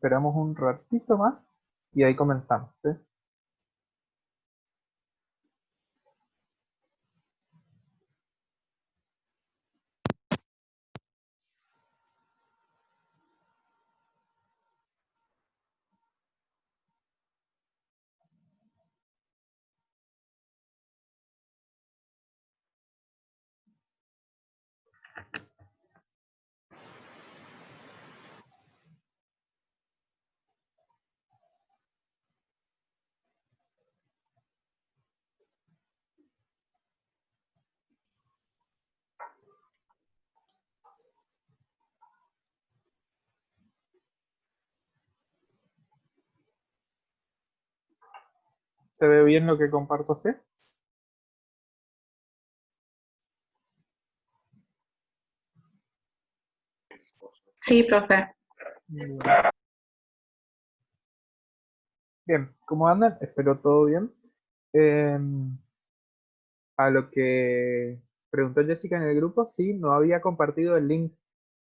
esperamos un ratito más y ahí comenzamos, ¿sí? ¿Se ve bien lo que comparto, sí? Sí, profe. Bien, ¿cómo andan? Espero todo bien. Eh, a lo que preguntó Jessica en el grupo, sí, no había compartido el link.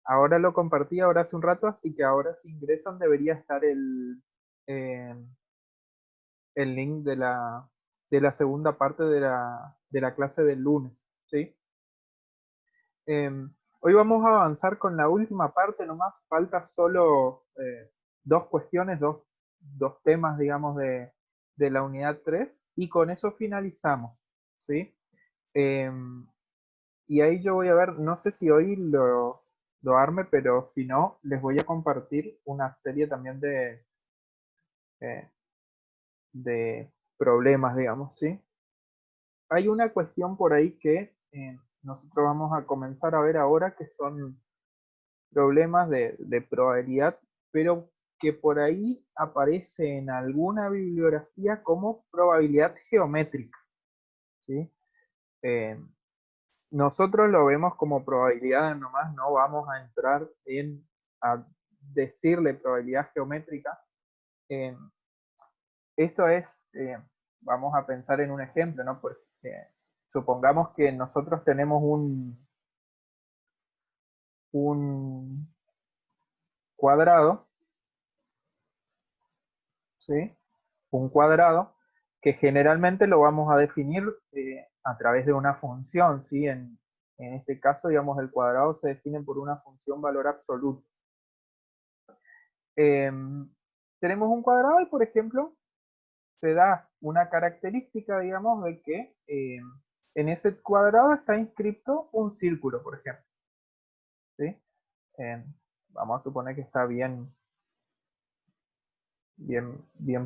Ahora lo compartí ahora hace un rato, así que ahora si ingresan debería estar eh, el link de la segunda parte de la clase del lunes, ¿sí? Eh, hoy vamos a avanzar con la última parte nomás, falta solo dos cuestiones, dos temas, digamos, de la unidad 3 y con eso finalizamos, ¿sí? Eh, y ahí yo voy a ver, no sé si hoy lo arme, pero si no, les voy a compartir una serie también eh, de problemas, digamos, ¿sí? Hay una cuestión por ahí que nosotros vamos a comenzar a ver ahora que son problemas de probabilidad, pero que por ahí aparece en alguna bibliografía como probabilidad geométrica, ¿sí? Eh, nosotros lo vemos como probabilidad nomás, no vamos a entrar a decirle probabilidad geométrica. Eh, esto es, vamos a pensar en un ejemplo, ¿no? Porque supongamos que nosotros tenemos un cuadrado, ¿sí? Un cuadrado que generalmente lo vamos a definir a través de una función, ¿sí? En este caso, digamos, el cuadrado se define por una función valor absoluto. Eh, tenemos un cuadrado y, por ejemplo, se da una característica, digamos, de que en ese cuadrado está inscrito un círculo, por ejemplo, ¿sí? Eh, vamos a suponer que está bien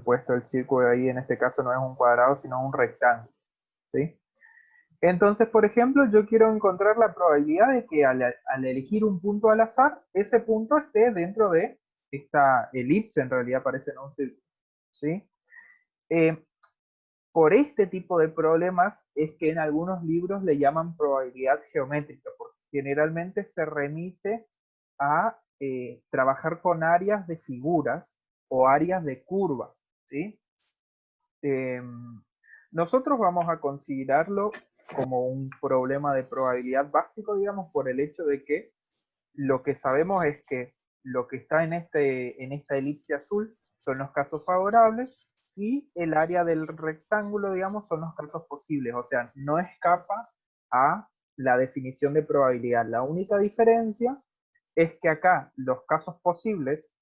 puesto el círculo ahí, en este caso no es un cuadrado, sino un rectángulo, ¿sí? Entonces, por ejemplo, yo quiero encontrar la probabilidad de que al elegir un punto al azar, ese punto esté dentro de esta elipse, en realidad parece no un círculo, ¿sí? Eh, por este tipo de problemas es que en algunos libros le llaman probabilidad geométrica, porque generalmente se remite a trabajar con áreas de figuras o áreas de curvas, ¿sí? Eh, nosotros vamos a considerarlo como un problema de probabilidad básico, digamos, por el hecho de que lo que sabemos es que lo que está en esta elipse azul son los casos favorables y el área del rectángulo, digamos, son los casos posibles. O sea, no escapa a la definición de probabilidad. La única diferencia es que acá los casos posibles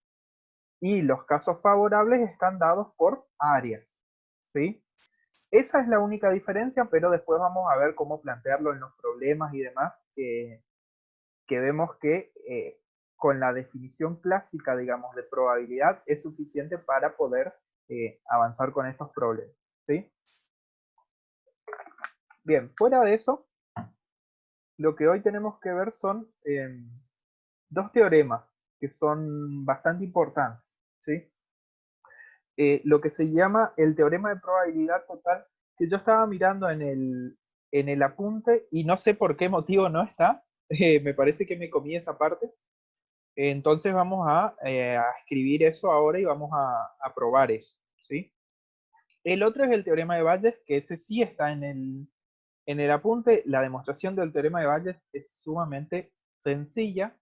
y los casos favorables están dados por áreas, ¿sí? Esa es la única diferencia, pero después vamos a ver cómo plantearlo en los problemas y demás, que vemos que con la definición clásica, digamos, de probabilidad es suficiente para poder avanzar con estos problemas, ¿sí? Bien, fuera de eso, lo que hoy tenemos que ver son dos teoremas que son bastante importantes, ¿sí? Lo que se llama el teorema de probabilidad total, que yo estaba mirando en el apunte y no sé por qué motivo no está, me parece que me comí esa parte, entonces vamos a escribir eso ahora y vamos a probar eso, ¿sí? El otro es el teorema de Bayes, que ese sí está en el apunte. La demostración del teorema de Bayes es sumamente sencilla.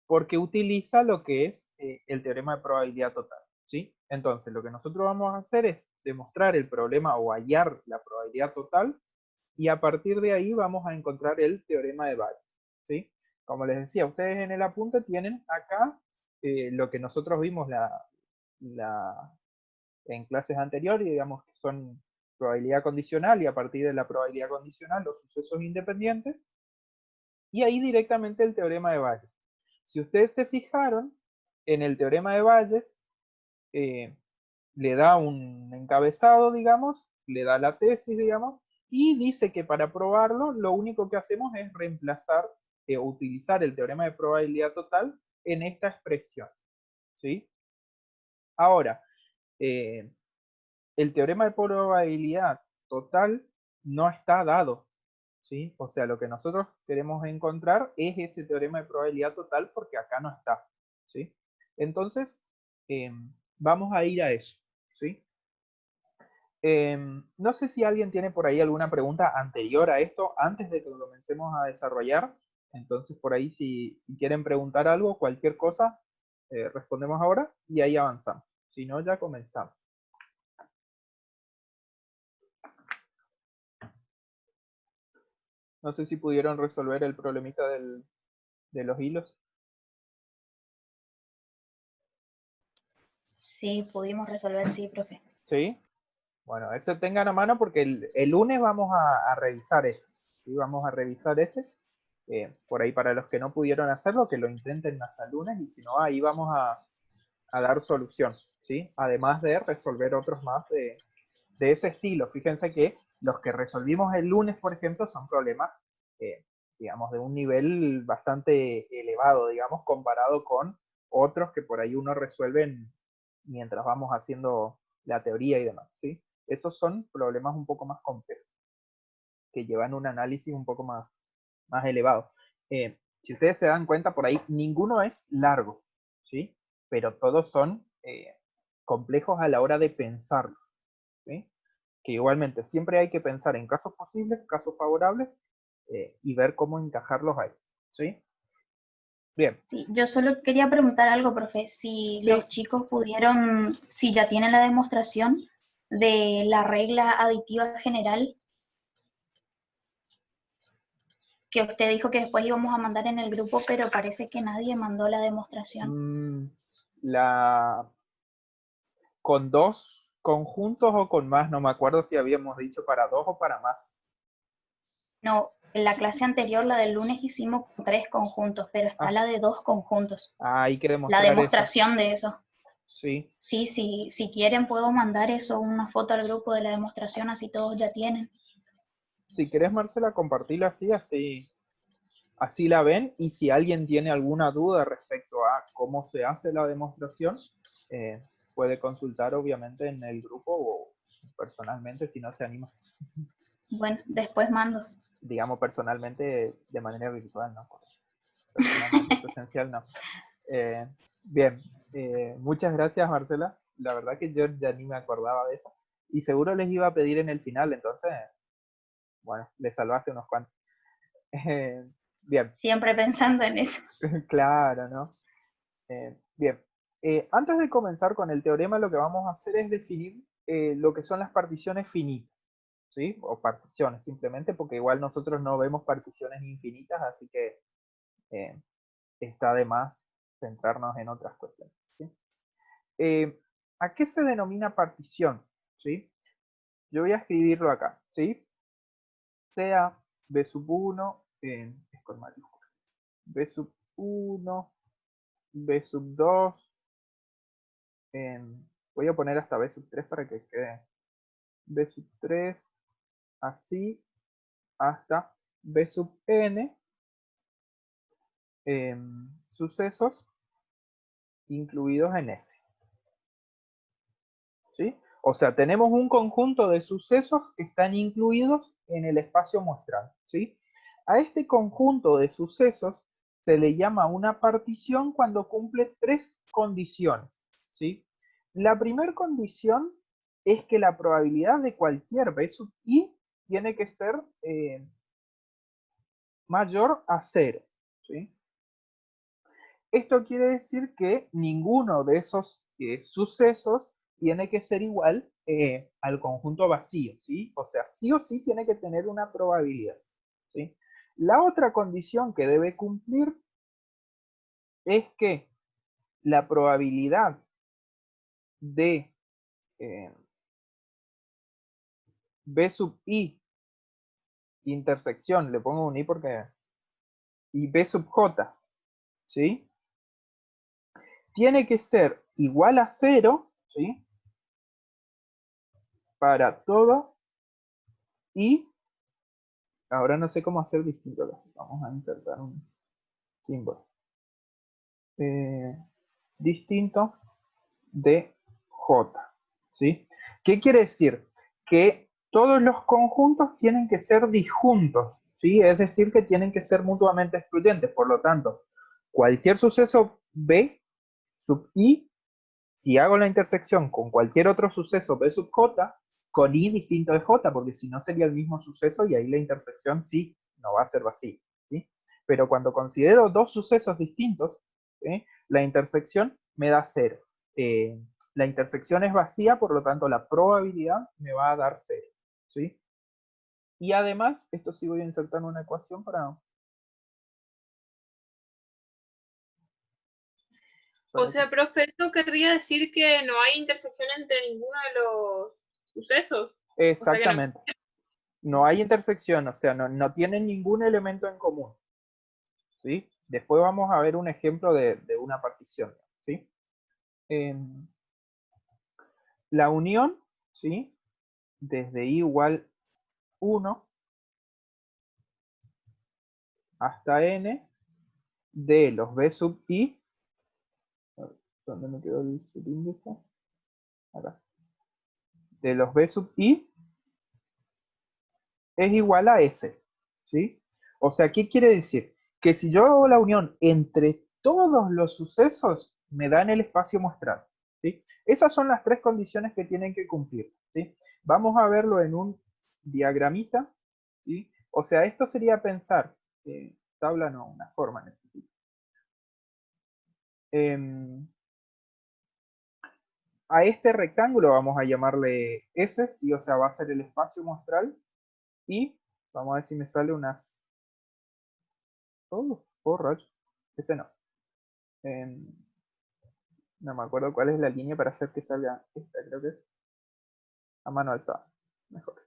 porque utiliza lo que es el teorema de probabilidad total, ¿sí? Entonces, lo que nosotros vamos a hacer es demostrar el problema o hallar la probabilidad total, y a partir de ahí vamos a encontrar el teorema de Bayes, ¿sí? Como les decía, ustedes en el apunte tienen acá lo que nosotros vimos en clases anteriores, digamos que son probabilidad condicional, y a partir de la probabilidad condicional los sucesos independientes, y ahí directamente el teorema de Bayes. Si ustedes se fijaron, en el teorema de Bayes le da un encabezado, digamos, le da la tesis, digamos, y dice que para probarlo lo único que hacemos es reemplazar o utilizar el teorema de probabilidad total en esta expresión, ¿sí? Ahora, el teorema de probabilidad total no está dado, ¿sí? O sea, lo que nosotros queremos encontrar es ese teorema de probabilidad total, porque acá no está, ¿sí? Entonces, vamos a ir a eso, ¿sí? No sé si alguien tiene por ahí alguna pregunta anterior a esto, antes de que lo comencemos a desarrollar. Entonces, por ahí, si quieren preguntar algo, cualquier cosa, respondemos ahora y ahí avanzamos. Si no, ya comenzamos. No sé si pudieron resolver el problemita de los hilos. Sí, pudimos resolver, sí, profe. ¿Sí? Bueno, ese tengan a mano porque el lunes vamos a revisar eso. ¿Sí? Vamos a revisar ese. Por ahí para los que no pudieron hacerlo, que lo intenten hasta el lunes, y si no, ahí vamos a dar solución, ¿sí? Además de resolver otros más de ese estilo. Fíjense que los que resolvimos el lunes, por ejemplo, son problemas, digamos, de un nivel bastante elevado, digamos, comparado con otros que por ahí uno resuelve mientras vamos haciendo la teoría y demás, ¿sí? Esos son problemas un poco más complejos, que llevan un análisis un poco más elevado. Si ustedes se dan cuenta, por ahí ninguno es largo, ¿sí? Pero todos son complejos a la hora de pensarlo, ¿sí? Que igualmente siempre hay que pensar en casos posibles, casos favorables, y ver cómo encajarlos ahí, ¿sí? Bien. Sí, yo solo quería preguntar algo, profe, si Sí. los chicos pudieron, si ya tienen la demostración de la regla aditiva general que usted dijo que después íbamos a mandar en el grupo, pero parece que nadie mandó la demostración. La ¿Con dos conjuntos o con más? No me acuerdo si habíamos dicho para dos o para más. No, en la clase anterior, la del lunes, hicimos 3 conjuntos, pero está Ah, la de 2 conjuntos. hay que La demostrar eso. demostración de eso. Sí. Sí, sí, si quieren puedo mandar eso, una foto al grupo de la demostración, así todos ya tienen. Si querés, Marcela, compartirla así la ven, y si alguien tiene alguna duda respecto a cómo se hace la demostración, puede consultar obviamente en el grupo o personalmente si no se anima. Bueno, después mando. Digamos personalmente de manera virtual, ¿no? Personalmente presencial, no. Eh, Bien, muchas gracias, Marcela. La verdad que yo ya ni me acordaba de eso. Y seguro les iba a pedir en el final, entonces, bueno, les salvaste unos cuantos. Bien, Siempre pensando en eso. claro, ¿no? Bien, antes de comenzar con el teorema, lo que vamos a hacer es definir lo que son las particiones finitas, ¿sí? O particiones, simplemente, porque igual nosotros no vemos particiones infinitas, así que está de más centrarnos en otras cuestiones, ¿sí? ¿A qué se denomina partición? ¿Sí? Yo voy a escribirlo acá, ¿sí? Sea B sub 1, es con mayúsculas, B sub 1, B sub 2, voy a poner hasta B sub 3 para que quede B sub 3, así, hasta B sub n, sucesos incluidos en S. ¿Sí? O sea, tenemos un conjunto de sucesos que están incluidos en el espacio muestral, ¿sí? A este conjunto de sucesos se le llama una partición cuando cumple 3 condiciones, ¿sí? La primera condición es que la probabilidad de cualquier B sub i tiene que ser mayor a 0, ¿sí? Esto quiere decir que ninguno de esos sucesos tiene que ser igual al conjunto vacío, ¿sí? O sea, sí o sí tiene que tener una probabilidad, ¿sí? La otra condición que debe cumplir es que la probabilidad de B sub I intersección, le pongo un I porque, y B sub J, ¿sí? Tiene que ser igual a 0, ¿sí? Para todo, y ahora no sé cómo hacer distinto. Vamos a insertar un símbolo. Distinto de J, ¿sí? ¿Qué quiere decir? Que todos los conjuntos tienen que ser disjuntos, ¿sí? Es decir, que tienen que ser mutuamente excluyentes. Por lo tanto, cualquier suceso B sub I, si hago la intersección con cualquier otro suceso B sub J, con I distinto de J, porque si no sería el mismo suceso y ahí la intersección sí no va a ser vacía, ¿sí? Pero cuando considero dos sucesos distintos, ¿sí? La intersección me da 0. La intersección es vacía, por lo tanto la probabilidad me va a dar 0, ¿sí? Y además, esto sí voy a insertar una ecuación para O sea, profe, esto querría decir que no hay intersección entre ninguno de los sucesos. Exactamente. O sea, No hay intersección, o sea, no tienen ningún elemento en común, ¿sí? Después vamos a ver un ejemplo de una partición, ¿sí? La unión, ¿sí? Desde i igual 1 hasta n de los b sub i, ¿dónde me quedó el subíndice? Acá. De los b sub i es igual a s, ¿sí? O sea, ¿qué quiere decir? Que si yo hago la unión entre todos los sucesos, me dan el espacio muestral, ¿sí? Esas son las tres condiciones que tienen que cumplir, ¿sí? Vamos a verlo en un diagramita, ¿sí? O sea, esto sería pensar, tabla no, una forma necesito. A este rectángulo vamos a llamarle S, ¿sí? O sea, va a ser el espacio muestral, y vamos a ver si me sale unas... Oh, rayos. Ese no. No me acuerdo cuál es la línea para hacer que salga esta, creo que es a mano alzada. Mejor.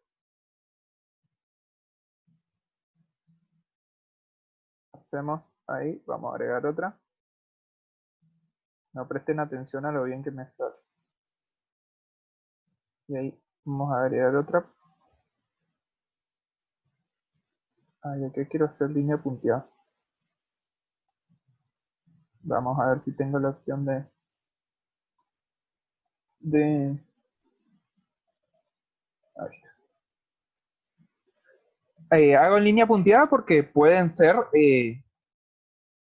Hacemos ahí, vamos a agregar otra. No presten atención a lo bien que me sale. Y ahí vamos a agregar otra. Ay, aquí quiero hacer línea punteada. Vamos a ver si tengo la opción de hago en línea punteada porque pueden ser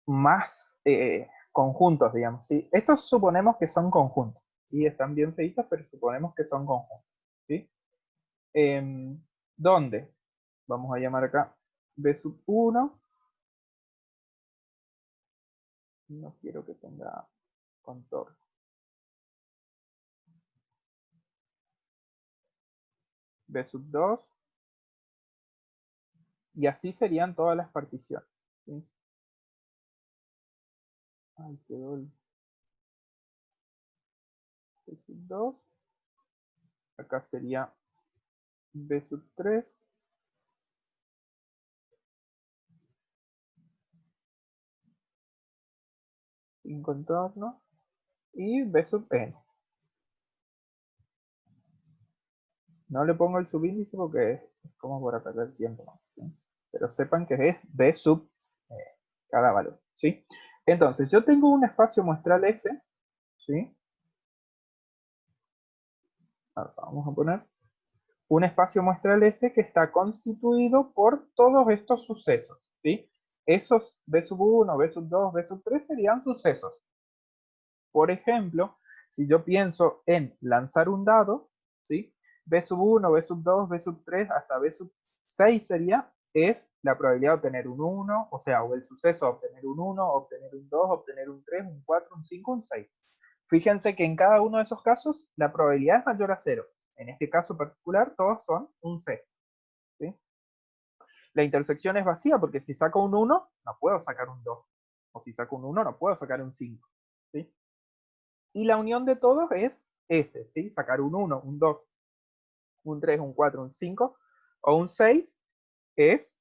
más conjuntos, digamos, ¿sí? Estos suponemos que son conjuntos, ¿sí? Están bien feitos, pero suponemos que son conjuntos, ¿sí? ¿Dónde? Vamos a llamar acá B sub 1. No quiero que tenga contorno. B sub 2. Y así serían todas las particiones, ¿sí? Ay, quedó el B sub 2. Acá sería B sub 3. Sin contorno. Y B sub n. No le pongo el subíndice porque es como para perder tiempo, ¿no? ¿Sí? Pero sepan que es B sub cada valor, ¿sí? Entonces, yo tengo un espacio muestral S, ¿sí? Ahora vamos a poner un espacio muestral S que está constituido por todos estos sucesos, ¿sí? Esos B sub 1, B sub 2, B sub 3 serían sucesos. Por ejemplo, si yo pienso en lanzar un dado, ¿sí? B sub 1, B sub 2, B sub 3, hasta B sub 6 sería es la probabilidad de obtener un 1, o sea, o el suceso de obtener un 1, obtener un 2, obtener un 3, un 4, un 5, un 6. Fíjense que en cada uno de esos casos la probabilidad es mayor a 0. En este caso particular, todos son un 6. ¿Sí? La intersección es vacía porque si saco un 1, no puedo sacar un 2. O si saco un 1, no puedo sacar un 5. ¿Sí? Y la unión de todos es S, ¿sí? Sacar un 1, un 2, un 3, un 4, un 5 o un 6 es,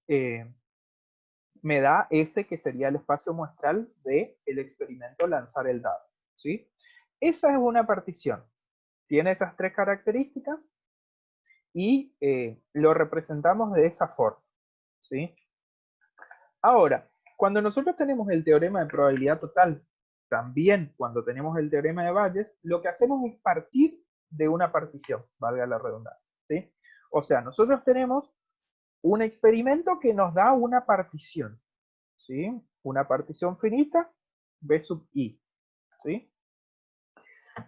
me da S, que sería el espacio muestral del experimento lanzar el dado. ¿Sí? Esa es una partición. Tiene esas tres características y lo representamos de esa forma. ¿Sí? Ahora, cuando nosotros tenemos el teorema de probabilidad total, también cuando tenemos el teorema de Bayes, lo que hacemos es partir de una partición, valga la redundancia. ¿Sí? O sea, nosotros tenemos un experimento que nos da una partición. ¿Sí? Una partición finita, B sub I. ¿Sí?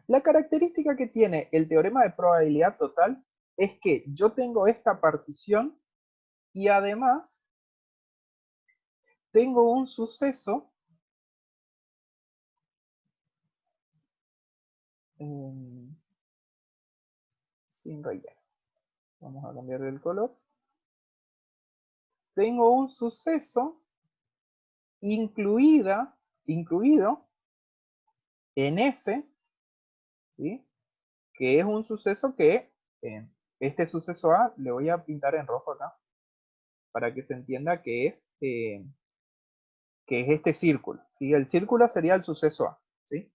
La característica que tiene el teorema de probabilidad total es que yo tengo esta partición y además tengo un suceso sin relleno. Vamos a cambiar el color. Tengo un suceso incluido en S, ¿sí? Que es un suceso que, este suceso A, le voy a pintar en rojo acá, para que se entienda que es este círculo. ¿Sí? El círculo sería el suceso A. ¿Sí?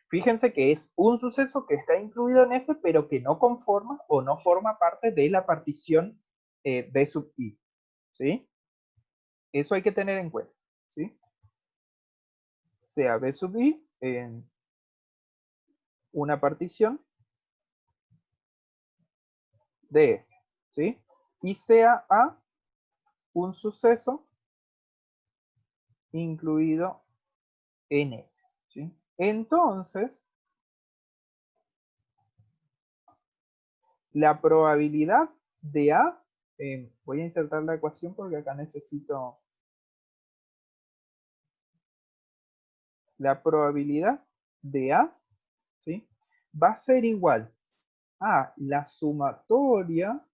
Fíjense que es un suceso que está incluido en S, pero que no conforma o no forma parte de la partición B sub I. ¿Sí? Eso hay que tener en cuenta. ¿Sí? Sea B sub I en una partición de S. ¿Sí? Y sea A un suceso incluido en S. ¿Sí? Entonces, la probabilidad de A, voy a insertar la ecuación porque acá necesito la probabilidad de A, ¿sí? Va a ser igual a la sumatoria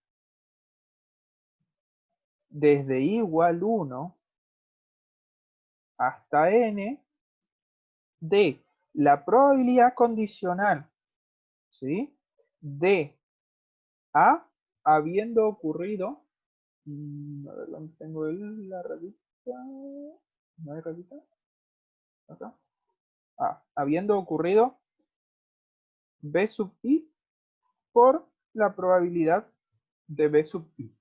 desde I igual 1 hasta N de la probabilidad condicional, ¿sí? De A habiendo ocurrido, a ver dónde tengo la rayita, ¿no hay rayita? Acá. Habiendo ocurrido B sub I por la probabilidad de B sub I.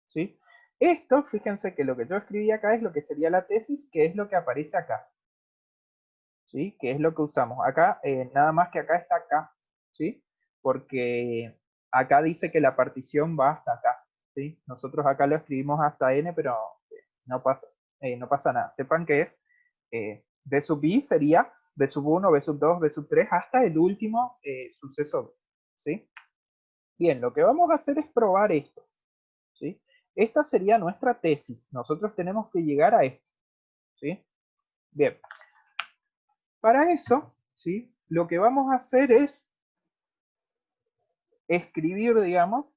¿Sí? Esto, fíjense que lo que yo escribí acá es lo que sería la tesis, que es lo que aparece acá. ¿Sí? Que es lo que usamos. Acá, nada más que acá está acá. ¿Sí? Porque acá dice que la partición va hasta acá. ¿Sí? Nosotros acá lo escribimos hasta N, pero no pasa nada. Sepan que es B sub I sería B sub 1, B sub 2, B sub 3, hasta el último suceso. ¿Sí? Bien, lo que vamos a hacer es probar esto. ¿Sí? Esta sería nuestra tesis. Nosotros tenemos que llegar a esto. ¿Sí? Bien. Para eso, ¿sí? Lo que vamos a hacer es escribir, digamos,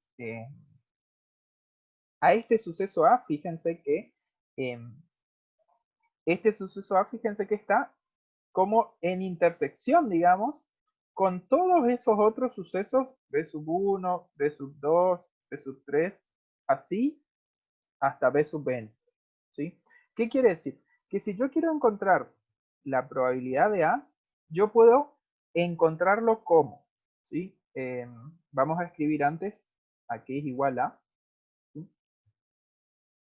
a este suceso A, fíjense que este suceso A, fíjense que está como en intersección, digamos, con todos esos otros sucesos, B sub 1, B sub 2, B sub 3, así hasta B sub n. ¿Sí? ¿Qué quiere decir? Que si yo quiero encontrar la probabilidad de A, yo puedo encontrarlo como, ¿sí? Vamos a escribir antes aquí es igual a, ¿sí?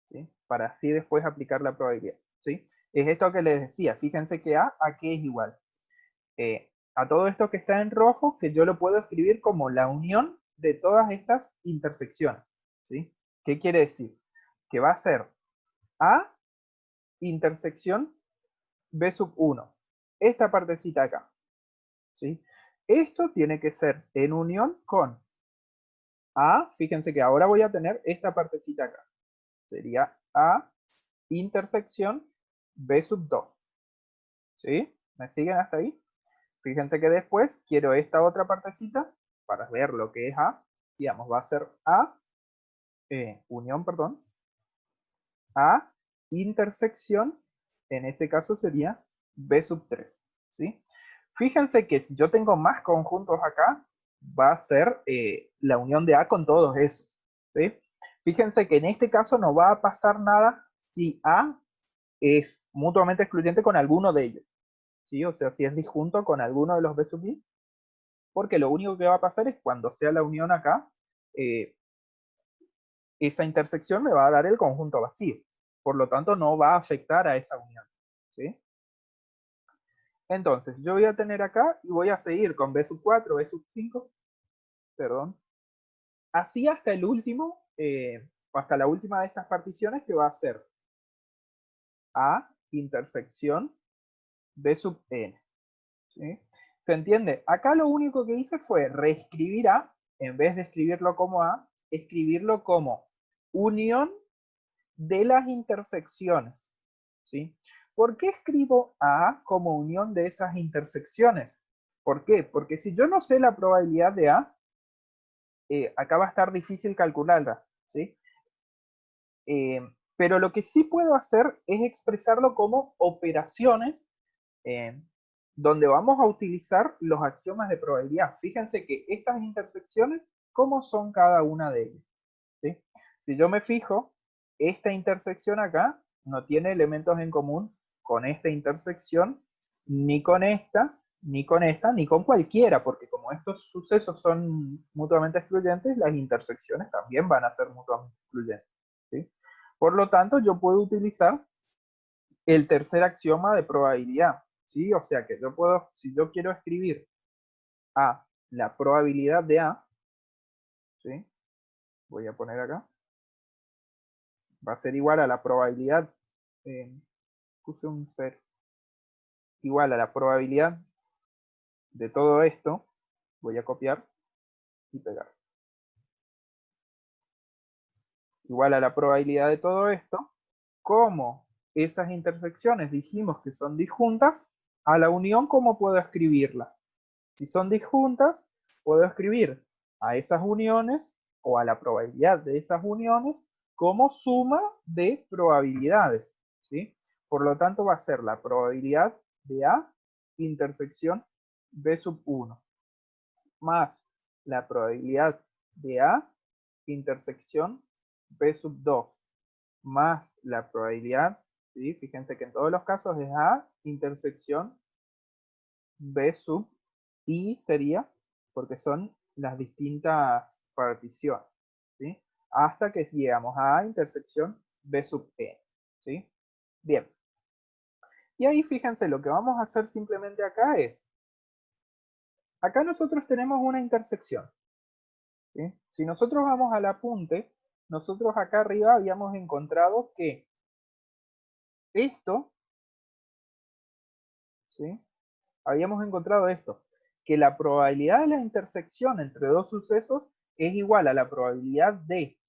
¿Sí? Para así después aplicar la probabilidad. ¿Sí? Es esto que les decía, fíjense que A aquí es igual. A todo esto que está en rojo, que yo lo puedo escribir como la unión de todas estas intersecciones. ¿Sí? ¿Qué quiere decir? Que va a ser A intersección B sub 1. Esta partecita acá. ¿Sí? Esto tiene que ser en unión con A. Fíjense que ahora voy a tener esta partecita acá. Sería A intersección B sub 2. ¿Sí? ¿Me siguen hasta ahí? Fíjense que después quiero esta otra partecita para ver lo que es A. Digamos, va a ser A, unión, perdón, A intersección, en este caso sería B sub 3. ¿Sí? Fíjense que si yo tengo más conjuntos acá, va a ser la unión de A con todos esos. ¿Sí? Fíjense que en este caso no va a pasar nada si A es mutuamente excluyente con alguno de ellos. ¿Sí? O sea, si es disjunto con alguno de los B sub I, porque lo único que va a pasar es cuando sea la unión acá, esa intersección me va a dar el conjunto vacío. Por lo tanto, no va a afectar a esa unión. ¿Sí? Entonces, yo voy a tener acá y voy a seguir con B sub 4, B sub 5, perdón. Así hasta el último, hasta la última de estas particiones, que va a ser A intersección B sub n. ¿Sí? ¿Se entiende? Acá lo único que hice fue reescribir A, en vez de escribirlo como A, escribirlo como unión de las intersecciones. ¿Sí? ¿Por qué escribo A como unión de esas intersecciones? ¿Por qué? Porque si yo no sé la probabilidad de A, acá va a estar difícil calcularla. ¿Sí? Pero lo que sí puedo hacer es expresarlo como operaciones donde vamos a utilizar los axiomas de probabilidad. Fíjense que estas intersecciones, ¿cómo son cada una de ellas? ¿Sí? Si yo me fijo, esta intersección acá no tiene elementos en común con esta intersección, ni con esta, ni con esta, ni con cualquiera, porque como estos sucesos son mutuamente excluyentes, las intersecciones también van a ser mutuamente excluyentes. ¿Sí? Por lo tanto, yo puedo utilizar el tercer axioma de probabilidad. ¿Sí? O sea que yo puedo, si yo quiero escribir A, la probabilidad de A, ¿sí? Voy a poner acá, va a ser igual a la probabilidad, puse un 0, igual a la probabilidad de todo esto, voy a copiar y pegar. Igual a la probabilidad de todo esto, como esas intersecciones dijimos que son disjuntas, a la unión, ¿cómo puedo escribirla? Si son disjuntas, puedo escribir a esas uniones o a la probabilidad de esas uniones como suma de probabilidades. ¿Sí? Por lo tanto, va a ser la probabilidad de A intersección B sub 1 más la probabilidad de A intersección B sub 2 más la probabilidad, ¿sí? Fíjense que en todos los casos es A intersección B sub I sería, porque son las distintas particiones, ¿sí? Hasta que llegamos a A intersección B sub N, ¿sí? Bien. Y ahí fíjense, lo que vamos a hacer simplemente acá es, acá nosotros tenemos una intersección, ¿sí? Si nosotros vamos al apunte, nosotros acá arriba habíamos encontrado que esto, ¿sí? Habíamos encontrado esto, que la probabilidad de la intersección entre dos sucesos es igual a la probabilidad de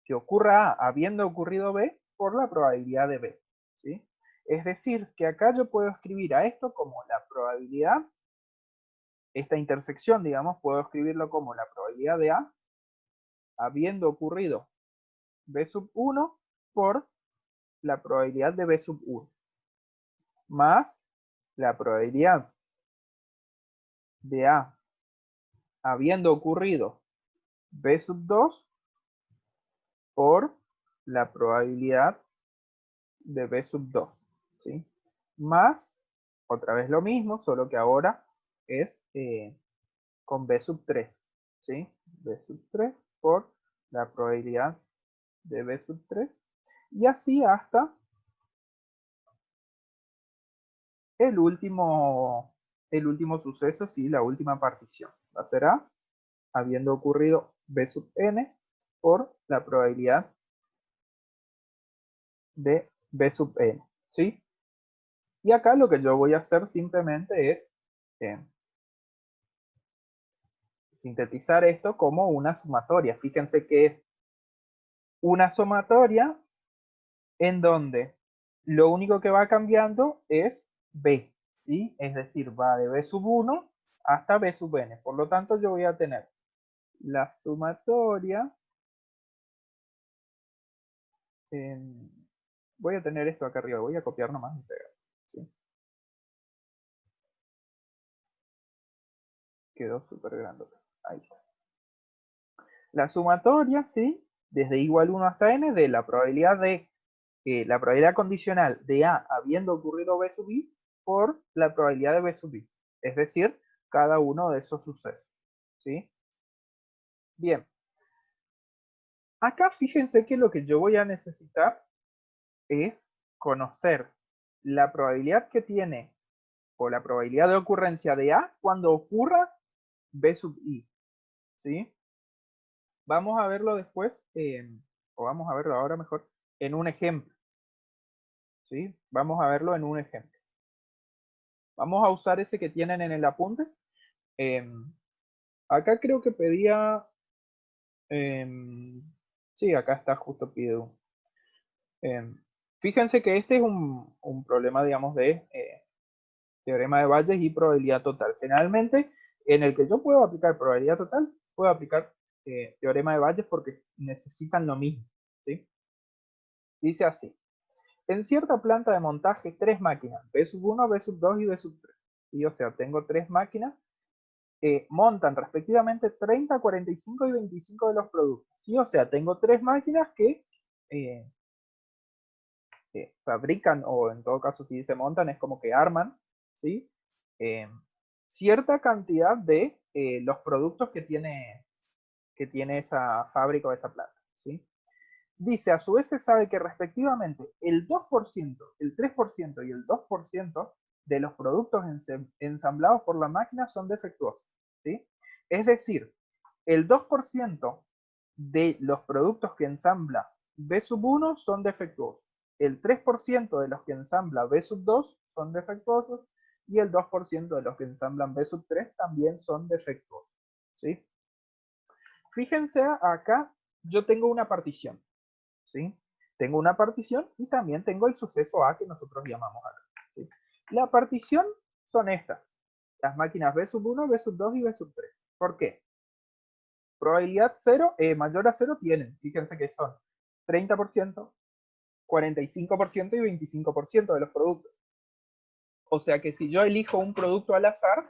que ocurra A habiendo ocurrido B por la probabilidad de B. ¿Sí? Es decir, que acá yo puedo escribir a esto como la probabilidad, esta intersección, digamos, puedo escribirlo como la probabilidad de A habiendo ocurrido B sub 1 por la probabilidad de B sub 1 más la probabilidad de A habiendo ocurrido B sub 2 por la probabilidad de B sub 2, ¿sí? Más, otra vez lo mismo, solo que ahora es con B sub 3, ¿sí? B sub 3 por la probabilidad de B sub 3. Y así hasta el último suceso, sí, la última partición. Va a ser A, habiendo ocurrido B sub n por la probabilidad de B sub n, ¿sí? Y acá lo que yo voy a hacer simplemente es sintetizar esto como una sumatoria. Fíjense que es una sumatoria en donde lo único que va cambiando es B, ¿sí? Es decir, va de B sub 1 hasta B sub n. Por lo tanto, yo voy a tener la sumatoria. Voy a tener esto acá arriba, voy a copiar nomás y pegar, ¿sí? Quedó súper grande. Ahí está. La sumatoria, ¿sí? Desde igual 1 hasta n de la probabilidad de la probabilidad condicional de A habiendo ocurrido B sub I por la probabilidad de B sub I. Es decir, cada uno de esos sucesos, ¿sí? Bien. Acá fíjense que lo que yo voy a necesitar es conocer la probabilidad que tiene o la probabilidad de ocurrencia de A cuando ocurra B sub I, ¿sí? Vamos a verlo después, o vamos a verlo ahora mejor, en un ejemplo, ¿sí? Vamos a verlo en un ejemplo. Vamos a usar ese que tienen en el apunte. Acá creo que pedía, sí, acá está justo pide uno. Fíjense que este es un problema, digamos, de teorema de Bayes y probabilidad total. Generalmente, en el que yo puedo aplicar probabilidad total, puedo aplicar teorema de Bayes porque necesitan lo mismo, ¿sí? Dice así. En cierta planta de montaje, 3 máquinas, B sub 1, B sub 2 y B sub 3. ¿Sí? O sea, tengo 3 máquinas, montan respectivamente 30, 45 y 25 de los productos. ¿Sí? O sea, tengo 3 máquinas que fabrican, o en todo caso si se montan, es como que arman, ¿sí? Cierta cantidad de los productos que tiene esa fábrica o esa planta, ¿sí? Dice, a su vez se sabe que respectivamente el 2%, el 3% y el 2% de los productos ensamblados por la máquina son defectuosos, ¿sí? Es decir, el 2% de los productos que ensambla B sub 1 son defectuosos, el 3% de los que ensambla B sub 2 son defectuosos y el 2% de los que ensamblan B sub 3 también son defectuosos, ¿sí? Fíjense acá, yo tengo una partición, ¿sí? Tengo una partición y también tengo el suceso A que nosotros llamamos acá, ¿sí? La partición son estas, las máquinas B sub 1, B sub 2 y B sub 3. ¿Por qué? Probabilidad 0, mayor a 0 tienen, fíjense que son 30%, 45% y 25% de los productos. O sea que si yo elijo un producto al azar,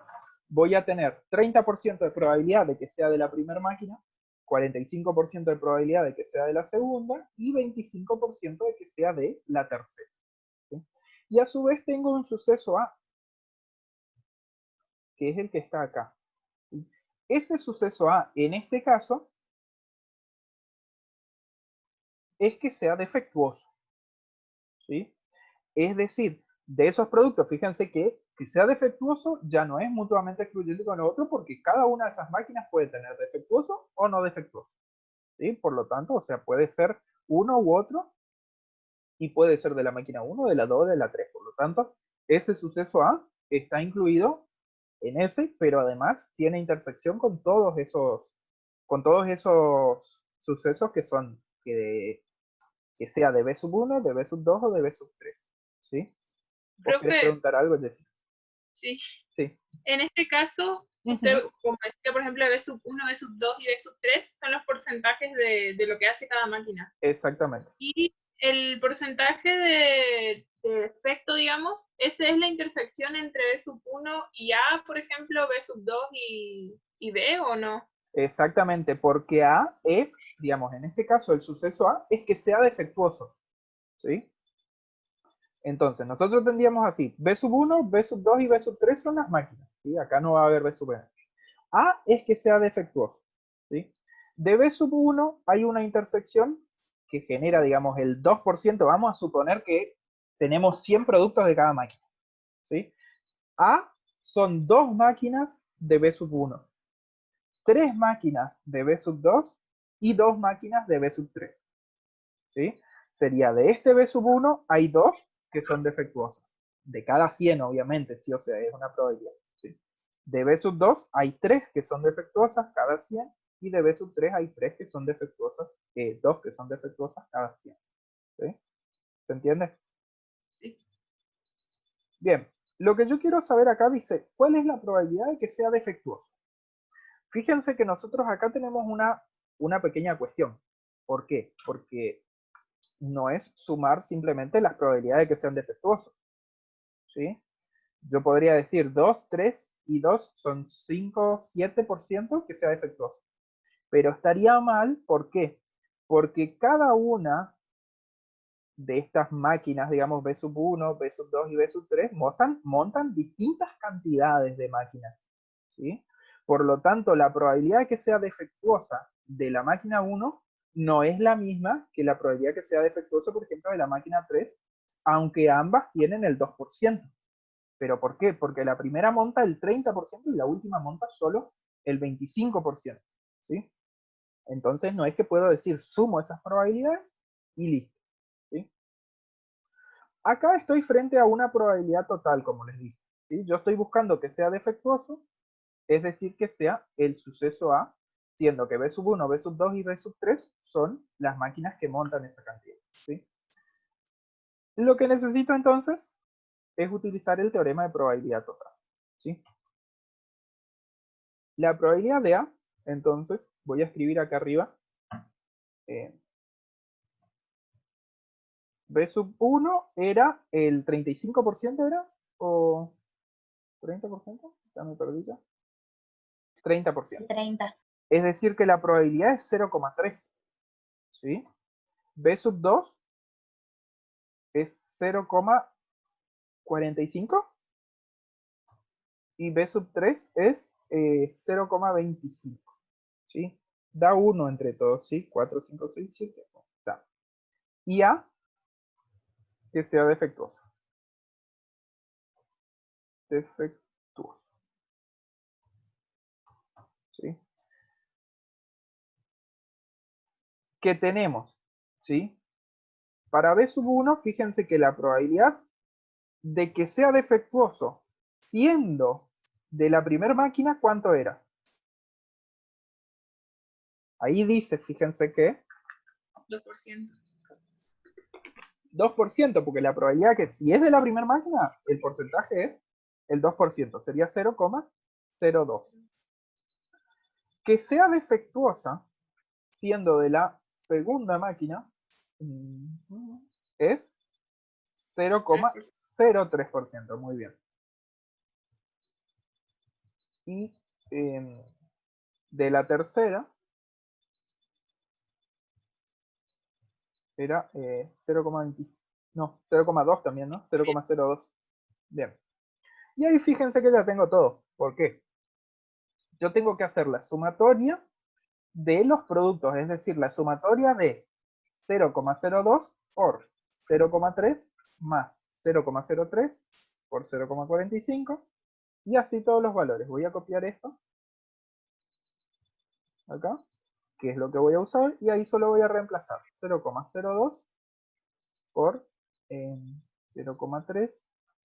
voy a tener 30% de probabilidad de que sea de la primera máquina, 45% de probabilidad de que sea de la segunda y 25% de que sea de la tercera, ¿sí? Y a su vez tengo un suceso A, que es el que está acá, ¿sí? Ese suceso A, en este caso, es que sea defectuoso, ¿sí? Es decir, de esos productos, fíjense que sea defectuoso ya no es mutuamente excluyente con el otro porque cada una de esas máquinas puede tener defectuoso o no defectuoso, ¿sí? Por lo tanto, o sea, puede ser uno u otro y puede ser de la máquina 1, de la 2, de la 3. Por lo tanto, ese suceso A está incluido en ese, pero además tiene intersección con todos esos sucesos que son que sea de B sub 1, de B sub 2 o de B sub 3, ¿sí? ¿Vos querés Profe, preguntar algo, Jessy? sí. Sí. En este caso, usted, como decía, por ejemplo, B sub 1, B sub 2 y B sub 3 son los porcentajes de lo que hace cada máquina. Exactamente. Y el porcentaje de defecto, digamos, esa es la intersección entre B sub 1 y A, por ejemplo, B sub 2 y B, ¿o no? Exactamente, porque A es, digamos, en este caso el suceso A es que sea defectuoso, ¿sí? Entonces, nosotros tendríamos así, B sub 1, B sub 2 y B sub 3 son las máquinas, ¿sí? Acá no va a haber B sub n. A es que sea defectuoso, ¿sí? De B sub 1 hay una intersección que genera, digamos, el 2%, vamos a suponer que tenemos 100 productos de cada máquina, ¿sí? A son 2 máquinas de B sub 1, 3 máquinas de B sub 2 y 2 máquinas de B sub 3, ¿sí? Sería de este B sub 1 hay 2 que son defectuosas. De cada 100, obviamente, sí, o sea, es una probabilidad, ¿sí? De B sub 2 hay 3 que son defectuosas cada 100 y de B sub 3 hay 3 que son defectuosas, 2 que son defectuosas cada 100, ¿sí? ¿Se entiende? Sí. Bien, lo que yo quiero saber acá dice, ¿cuál es la probabilidad de que sea defectuoso? Fíjense que nosotros acá tenemos una pequeña cuestión. ¿Por qué? Porque no es sumar simplemente las probabilidades de que sean defectuosos. ¿Sí? Yo podría decir 2, 3 y 2 son 5, 7% que sea defectuoso. Pero estaría mal, ¿por qué? Porque cada una de estas máquinas, digamos B sub 1, B sub 2 y B sub 3, montan distintas cantidades de máquinas. ¿Sí? Por lo tanto, la probabilidad de que sea defectuosa de la máquina 1 no es la misma que la probabilidad de que sea defectuosa, por ejemplo, de la máquina 3, aunque ambas tienen el 2%. ¿Pero por qué? Porque la primera monta el 30% y la última monta solo el 25%. ¿Sí? Entonces no es que puedo decir sumo esas probabilidades y listo. ¿Sí? Acá estoy frente a una probabilidad total, como les dije. ¿Sí? Yo estoy buscando que sea defectuoso, es decir, que sea el suceso A, siendo que B sub 1, B sub 2 y B sub 3 son las máquinas que montan esa cantidad. ¿Sí? Lo que necesito entonces es utilizar el teorema de probabilidad total. ¿Sí? La probabilidad de A, entonces, voy a escribir acá arriba, B sub 1 era el 35%, ¿era? ¿O 30%? Ya me perdí ya. 30%. 30. Es decir, que la probabilidad es 0,3. ¿Sí? B sub 2 es 0,45 y B sub 3 es 0,25. ¿Sí? Da 1 entre todos, ¿sí? 4, 5, 6, 7. Da. Y A, que sea defectuoso. Defectuoso. ¿Sí? ¿Qué tenemos? ¿Sí? Para B sub 1, fíjense que la probabilidad de que sea defectuoso siendo de la primera máquina, ¿cuánto era? Ahí dice, fíjense que 2%. 2%, porque la probabilidad que si es de la primera máquina, el porcentaje es el 2%, sería 0,02. Que sea defectuosa siendo de la segunda máquina es 0,03%, muy bien. Y de la tercera era 0,20, no, 0,2 también, ¿no? 0,02. Bien. Y ahí fíjense que ya tengo todo. ¿Por qué? Yo tengo que hacer la sumatoria de los productos, es decir, la sumatoria de 0,02 por 0,3 más 0,03 por 0,45 y así todos los valores. Voy a copiar esto acá, que es lo que voy a usar, y ahí solo voy a reemplazar 0,02 por 0,3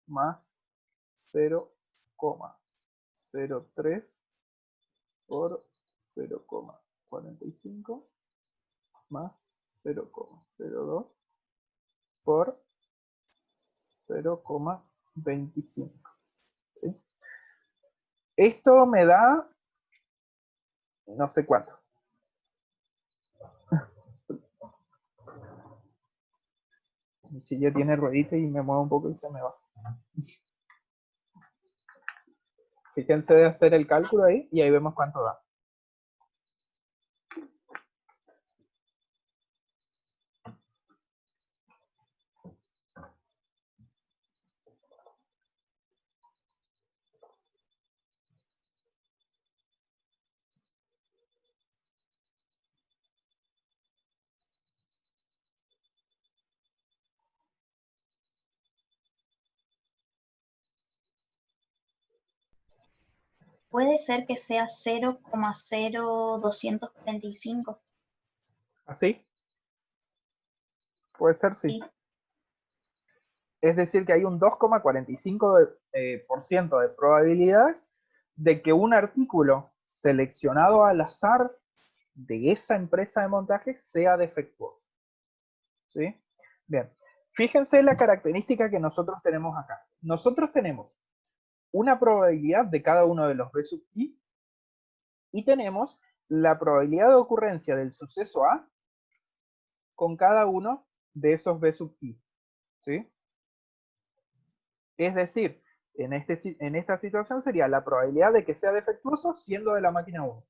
más 0,03 por 0,45 más 0,02 por 0,25. ¿Sí? Esto me da no sé cuánto. Mi silla tiene ruedita y me muevo un poco y se me va. Fíjense de hacer el cálculo ahí y ahí vemos cuánto da. Puede ser que sea 0,0245. ¿Así? Puede ser, sí. Sí. Es decir, que hay un 2,45% de probabilidades de que un artículo seleccionado al azar de esa empresa de montaje sea defectuoso. ¿Sí? Bien. Fíjense la característica que nosotros tenemos acá. Nosotros tenemos una probabilidad de cada uno de los B sub i y tenemos la probabilidad de ocurrencia del suceso A con cada uno de esos B sub i. ¿Sí? Es decir, en esta situación sería la probabilidad de que sea defectuoso siendo de la máquina 1.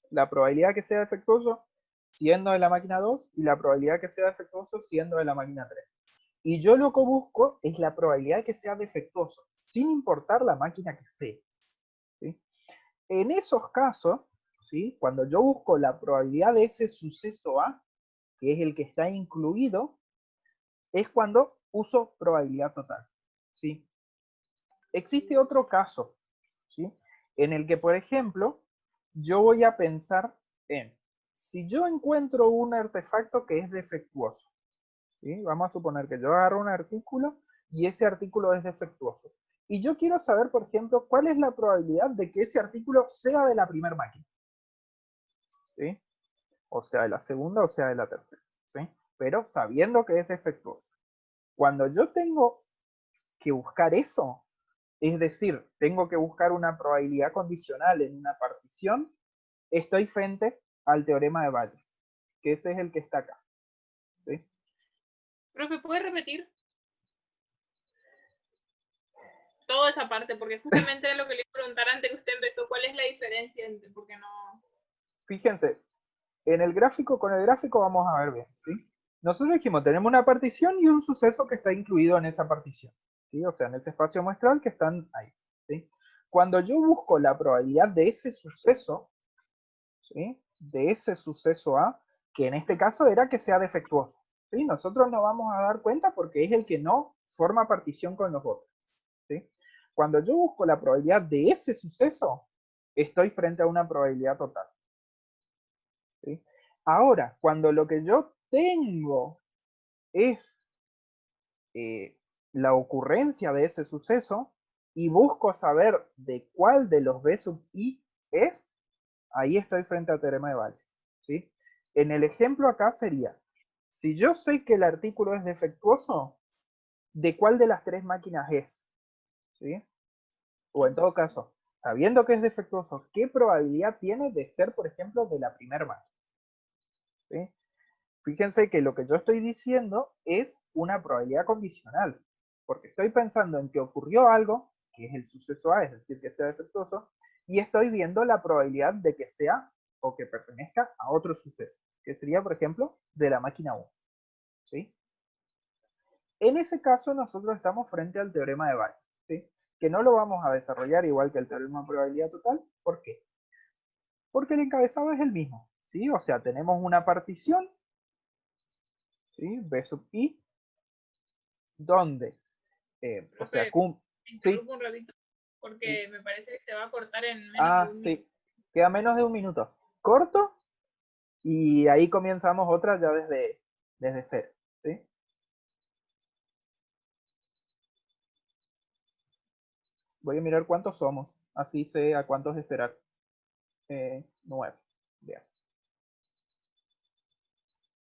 La probabilidad de que sea defectuoso siendo de la máquina 2 y la probabilidad de que sea defectuoso siendo de la máquina 3. Y yo lo que busco es la probabilidad de que sea defectuoso, sin importar la máquina que sea. ¿Sí? En esos casos, ¿sí? Cuando yo busco la probabilidad de ese suceso A, que es el que está incluido, es cuando uso probabilidad total. ¿Sí? Existe otro caso, ¿sí? En el que, por ejemplo, yo voy a pensar en, si yo encuentro un artefacto que es defectuoso, ¿sí? Vamos a suponer que yo agarro un artículo y ese artículo es defectuoso. Y yo quiero saber, por ejemplo, cuál es la probabilidad de que ese artículo sea de la primera máquina. ¿Sí? O sea, de la segunda o sea de la tercera. ¿Sí? Pero sabiendo que es defectuoso. Cuando yo tengo que buscar eso, es decir, tengo que buscar una probabilidad condicional en una partición, estoy frente al teorema de Bayes, que ese es el que está acá. ¿Sí? Profe, ¿puede repetir toda esa parte? Porque justamente era lo que le iba a preguntar antes que usted empezó. ¿Cuál es la diferencia entre, porque no? Fíjense, en el gráfico, con el gráfico vamos a ver bien, ¿sí? Nosotros dijimos, tenemos una partición y un suceso que está incluido en esa partición, ¿sí? O sea, en ese espacio muestral que están ahí, ¿sí? Cuando yo busco la probabilidad de ese suceso, ¿sí? De ese suceso A, que en este caso era que sea defectuoso, ¿sí? Nosotros nos vamos a dar cuenta porque es el que no forma partición con los otros, ¿sí? Cuando yo busco la probabilidad de ese suceso, estoy frente a una probabilidad total. ¿Sí? Ahora, cuando lo que yo tengo es la ocurrencia de ese suceso y busco saber de cuál de los B sub i es, ahí estoy frente al teorema de Bayes. ¿Sí? En el ejemplo acá sería, si yo sé que el artículo es defectuoso, ¿de cuál de las tres máquinas es? ¿Sí? O en todo caso, sabiendo que es defectuoso, ¿qué probabilidad tiene de ser, por ejemplo, de la primera máquina? ¿Sí? Fíjense que lo que yo estoy diciendo es una probabilidad condicional, porque estoy pensando en que ocurrió algo, que es el suceso A, es decir, que sea defectuoso, y estoy viendo la probabilidad de que sea o que pertenezca a otro suceso, que sería, por ejemplo, de la máquina 1. ¿Sí? En ese caso, nosotros estamos frente al teorema de Bayes, ¿sí? Que no lo vamos a desarrollar igual que el teorema de probabilidad total. ¿Por qué? Porque el encabezado es el mismo, ¿sí? O sea, tenemos una partición, ¿sí? B sub i, donde, o sea, Profe, sí, interrumpo un ratito porque me parece que se va a cortar en menos de ah, un minuto. sí, queda menos de un minuto. Corto y ahí comenzamos otra ya desde cero, ¿sí? Voy a mirar cuántos somos, así sé a cuántos esperar. 9, bien.